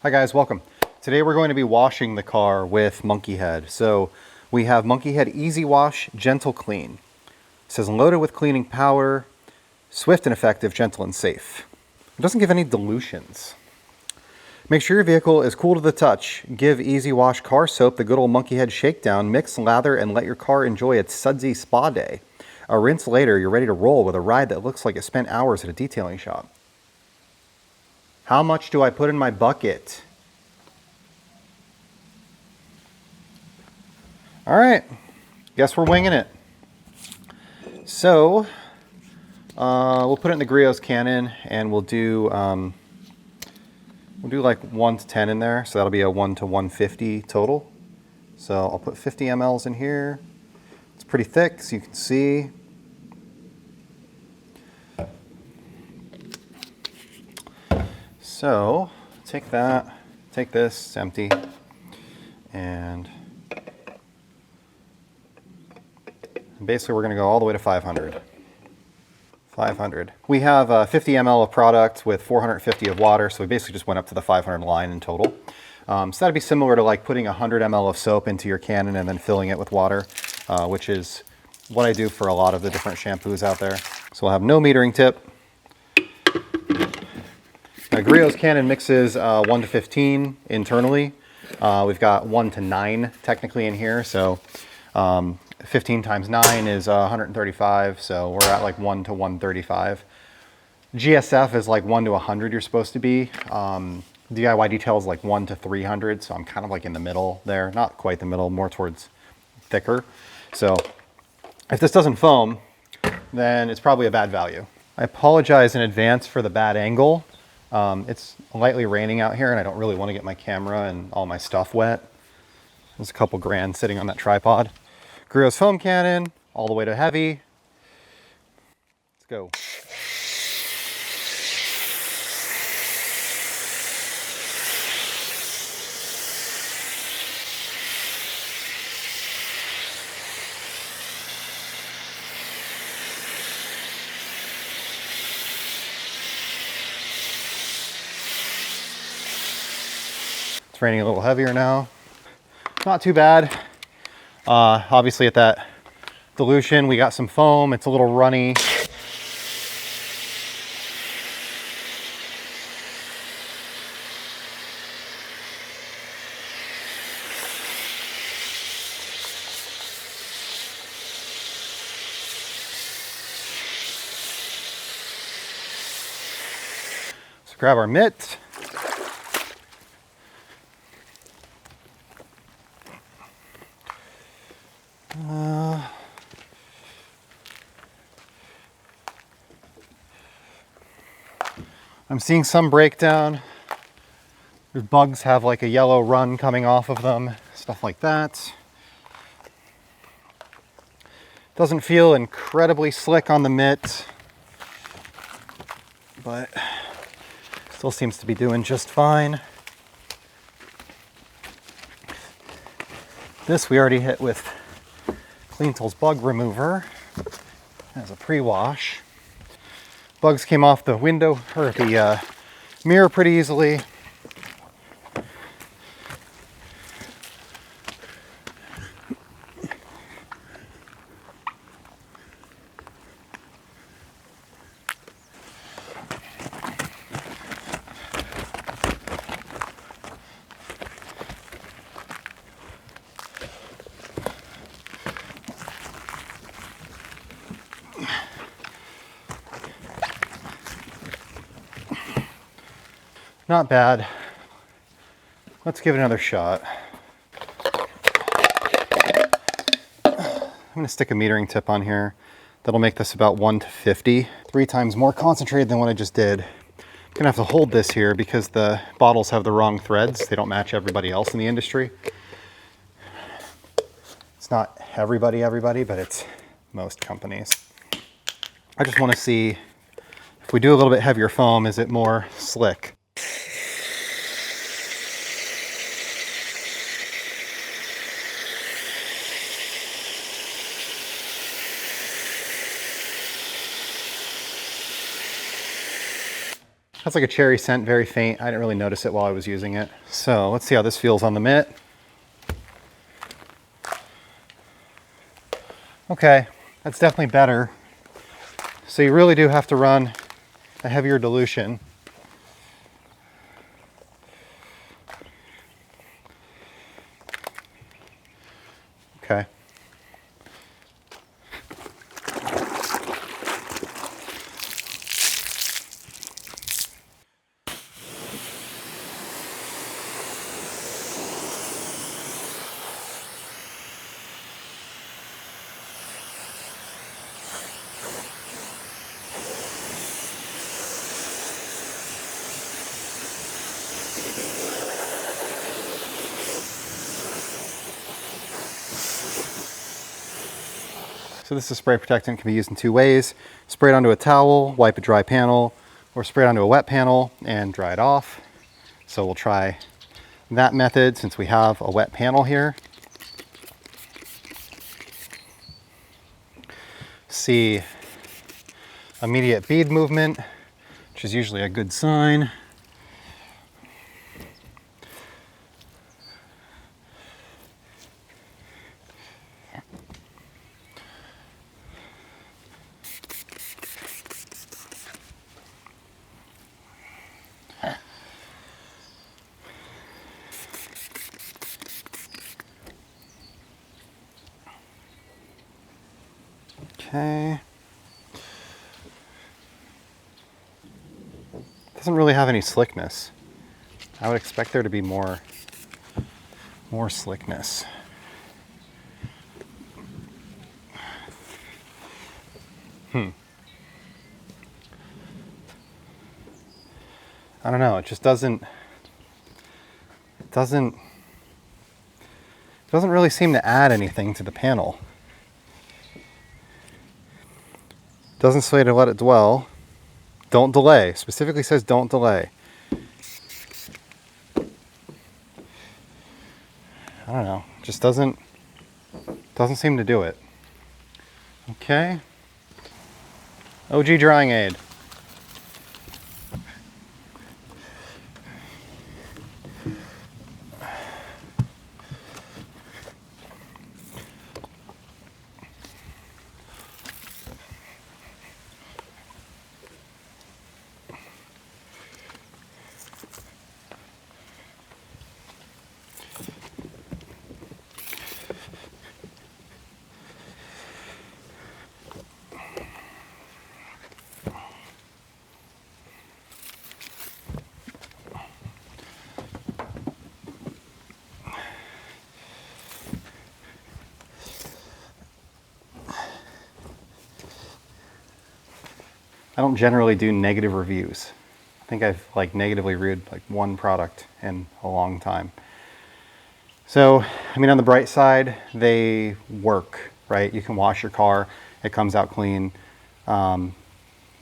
Hi guys, welcome. Today we're going to be washing the car with MNKY Head. So we have MNKY Head Easy Wash, Gentle Clean. It says loaded with cleaning power, swift and effective, gentle and safe. It doesn't give any dilutions. Make sure your vehicle is cool to the touch. Give Easy Wash car soap the good old MNKY Head shakedown. Mix, lather, and let your car enjoy its sudsy spa day. A rinse later, you're ready to roll with a ride that looks like it spent hours at a detailing shop. How much do I put in my bucket? All right, guess we're winging it. So we'll put it in the Gryphon cannon, and we'll do like 1 to 10 in there. So that'll be a 1 to 150 total. So I'll put 50 mLs in here. It's pretty thick, so you can see. So take that, take this, it's empty, and basically we're going to go all the way to 500. 500. We have 50 ml of product with 450 of water, so we basically just went up to the 500 line in total. So that'd be similar to like putting 100 ml of soap into your cannon and then filling it with water, which is what I do for a lot of the different shampoos out there. So we'll have no metering tip. Gryphon cannon mixes 1 to 15 internally. We've got 1 to 9 technically in here, so 15 times 9 is 135, so we're at like 1 to 135. GSF is like 1 to 100 you're supposed to be. DIY detail is like 1 to 300, so I'm kind of like in the middle there. Not quite the middle, more towards thicker. So if this doesn't foam, then it's probably a bad value. I apologize in advance for the bad angle. It's lightly raining out here and I don't really want to get my camera and all my stuff wet. There's a couple grand sitting on that tripod. Gryphon's foam cannon, all the way to heavy. Let's go. It's raining a little heavier now. Not too bad. Obviously at that dilution, we got some foam. It's a little runny. So grab our mitt. I'm seeing some breakdown. The bugs have like a yellow run coming off of them, stuff like that. Doesn't feel incredibly slick on the mitt, but still seems to be doing just fine. This we already hit with Cléantle's bug remover as a pre-wash. Bugs came off the window or the mirror pretty easily. Not bad. Let's give it another shot. I'm going to stick a metering tip on here. That'll make this about 1 to 50. 3 times more concentrated than what I just did. I'm going to have to hold this here because the bottles have the wrong threads. They don't match everybody else in the industry. It's not everybody, but it's most companies. I just want to see if we do a little bit heavier foam, is it more slick? Has like a cherry scent, very faint. I didn't really notice it while I was using it. So let's see how this feels on the mitt. Okay, that's definitely better. So you really do have to run a heavier dilution. Okay. So this is spray protectant, can be used in two ways. Spray it onto a towel, wipe a dry panel, or spray it onto a wet panel and dry it off. So we'll try that method since we have a wet panel here. See immediate bead movement, which is usually a good sign. Okay. Doesn't really have any slickness. I would expect there to be more slickness. I don't know, it just doesn't really seem to add anything to the panel. Doesn't say to let it dwell. Don't delay. Specifically says don't delay. I don't know. Just doesn't seem to do it. Okay. OG drying aid. I don't generally do negative reviews. I think I've negatively reviewed one product in a long time. So, I mean, on the bright side, they work, right? You can wash your car, it comes out clean. You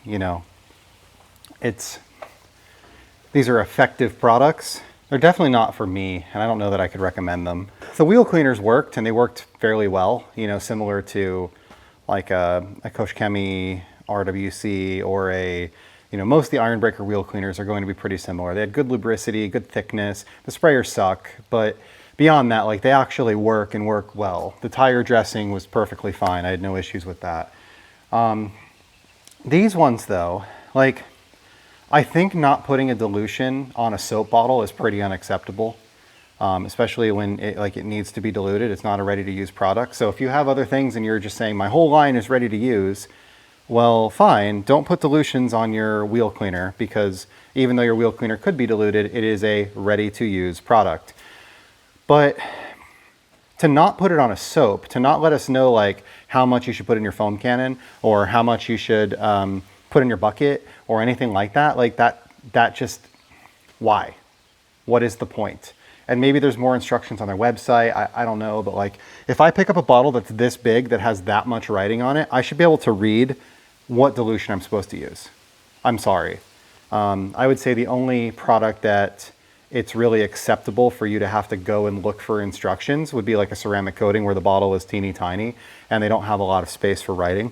know, these are effective products. They're definitely not for me, and I don't know that I could recommend them. The wheel cleaners worked, and they worked fairly well, you know, similar to like a Koch-Chemie RWC or most of the iron breaker wheel cleaners are going to be pretty similar. They had good lubricity, good thickness. The sprayers suck, but beyond that, they actually work and work well. The tire dressing was perfectly fine. I had no issues with that. These ones though, I think not putting a dilution on a soap bottle is pretty unacceptable, especially when it needs to be diluted. It's not a ready to use product. So if you have other things and you're just saying my whole line is ready to use, well, fine, don't put dilutions on your wheel cleaner, because even though your wheel cleaner could be diluted, it is a ready-to-use product. But to not put it on a soap, to not let us know how much you should put in your foam cannon or how much you should put in your bucket or anything like that, that just, why? What is the point? And maybe there's more instructions on their website, I don't know, but if I pick up a bottle that's this big that has that much writing on it, I should be able to read what dilution I'm supposed to use. I'm sorry. I would say the only product that it's really acceptable for you to have to go and look for instructions would be like a ceramic coating where the bottle is teeny tiny and they don't have a lot of space for writing.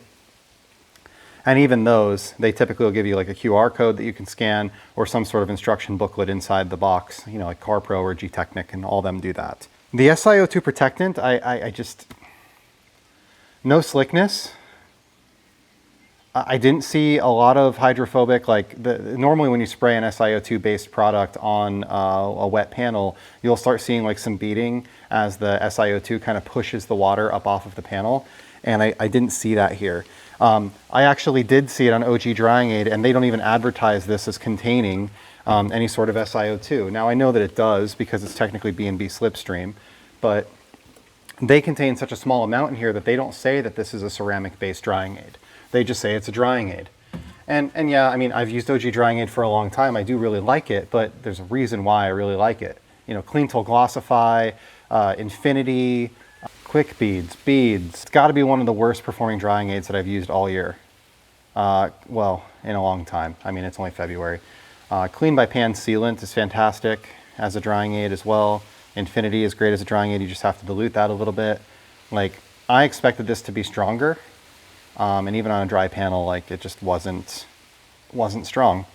And even those, they typically will give you like a QR code that you can scan or some sort of instruction booklet inside the box, you know, like CarPro or G-Technic, and all of them do that. The SiO2 protectant, I just, no slickness. I didn't see a lot of hydrophobic, like normally when you spray an SiO2 based product on a wet panel, you'll start seeing like some beading as the SiO2 kind of pushes the water up off of the panel. And I didn't see that here. I actually did see it on OG Drying Aid, and they don't even advertise this as containing any sort of SiO2. Now I know that it does because it's technically B&B slipstream, but they contain such a small amount in here that they don't say that this is a ceramic based drying aid. They just say it's a drying aid. And yeah, I mean, I've used OG Drying Aid for a long time. I do really like it, but there's a reason why I really like it. You know, Cléantle Glossify, Infinity, Quick Beads. It's got to be one of the worst performing drying aids that I've used all year. Well, in a long time. I mean, it's only February. Clean by Pan Sealant is fantastic as a drying aid as well. Infinity is great as a drying aid. You just have to dilute that a little bit. Like, I expected this to be stronger. And even on a dry panel, like it just wasn't strong.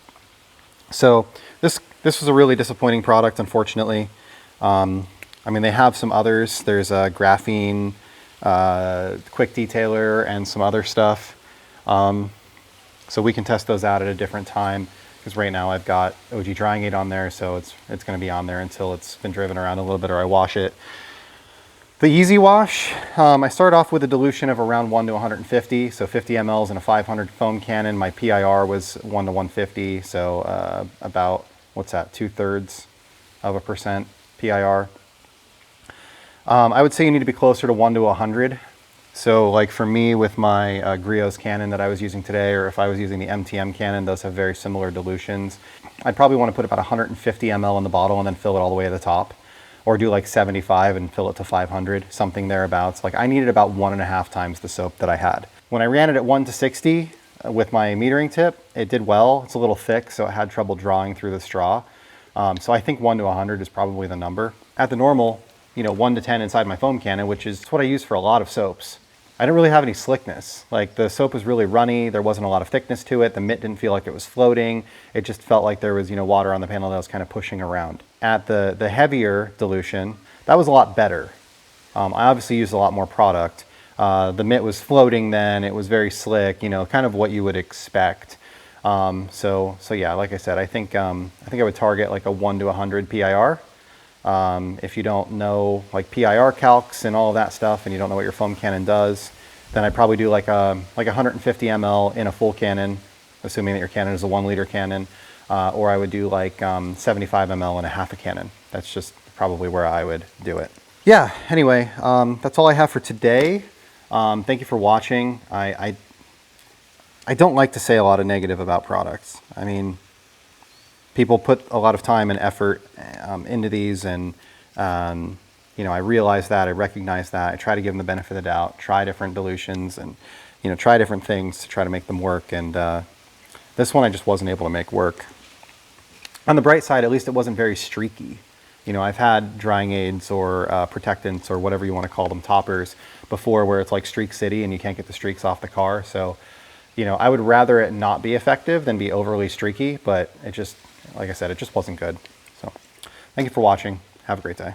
So this was a really disappointing product, unfortunately. I mean, they have some others. There's a Gryphon, quick detailer, and some other stuff. So we can test those out at a different time, because right now I've got OG Drying Aid on there, so it's going to be on there until it's been driven around a little bit or I wash it. The Easy Wash, I started off with a dilution of around 1 to 150, so 50 mLs in a 500 foam cannon. My PIR was 1 to 150, so about, what's that, 2/3% PIR. I would say you need to be closer to 1 to 100. So like for me with my Gryphon cannon that I was using today, or if I was using the MTM cannon, those have very similar dilutions. I'd probably want to put about 150 ml in the bottle and then fill it all the way to the top. Or do like 75 and fill it to 500, something thereabouts. Like I needed about 1.5 times the soap that I had. When I ran it at 1 to 60 with my metering tip, it did well. It's a little thick, so it had trouble drawing through the straw. So I think 1 to 100 is probably the number. At the normal, you know, 1 to 10 inside my foam cannon, which is what I use for a lot of soaps, I didn't really have any slickness. Like the soap was really runny. There wasn't a lot of thickness to it. The mitt didn't feel like it was floating. It just felt like there was, you know, water on the panel that was kind of pushing around. At the heavier dilution, that was a lot better. I obviously used a lot more product. The mitt was floating then. It was very slick, you know, kind of what you would expect. So yeah, like I said, I think I would target like a 1 to 100 PIR. If you don't know like PIR calcs and all of that stuff, and you don't know what your foam cannon does, then I'd probably do like 150 ml in a full cannon, assuming that your cannon is a 1 liter cannon, or I would do like 75 ml in a half a cannon. That's just probably where I would do it. Yeah, anyway, that's all I have for today. Thank you for watching. I don't like to say a lot of negative about products. I mean, people put a lot of time and effort into these, and you know, I realize that, I recognize that. I try to give them the benefit of the doubt, try different dilutions, and you know, try different things to try to make them work. And this one I just wasn't able to make work. On the bright side, at least it wasn't very streaky. You know, I've had drying aids or protectants or whatever you want to call them, toppers, before, where it's like streak city and you can't get the streaks off the car. So, you know, I would rather it not be effective than be overly streaky, but it just, like I said, it just wasn't good. So thank you for watching. Have a great day.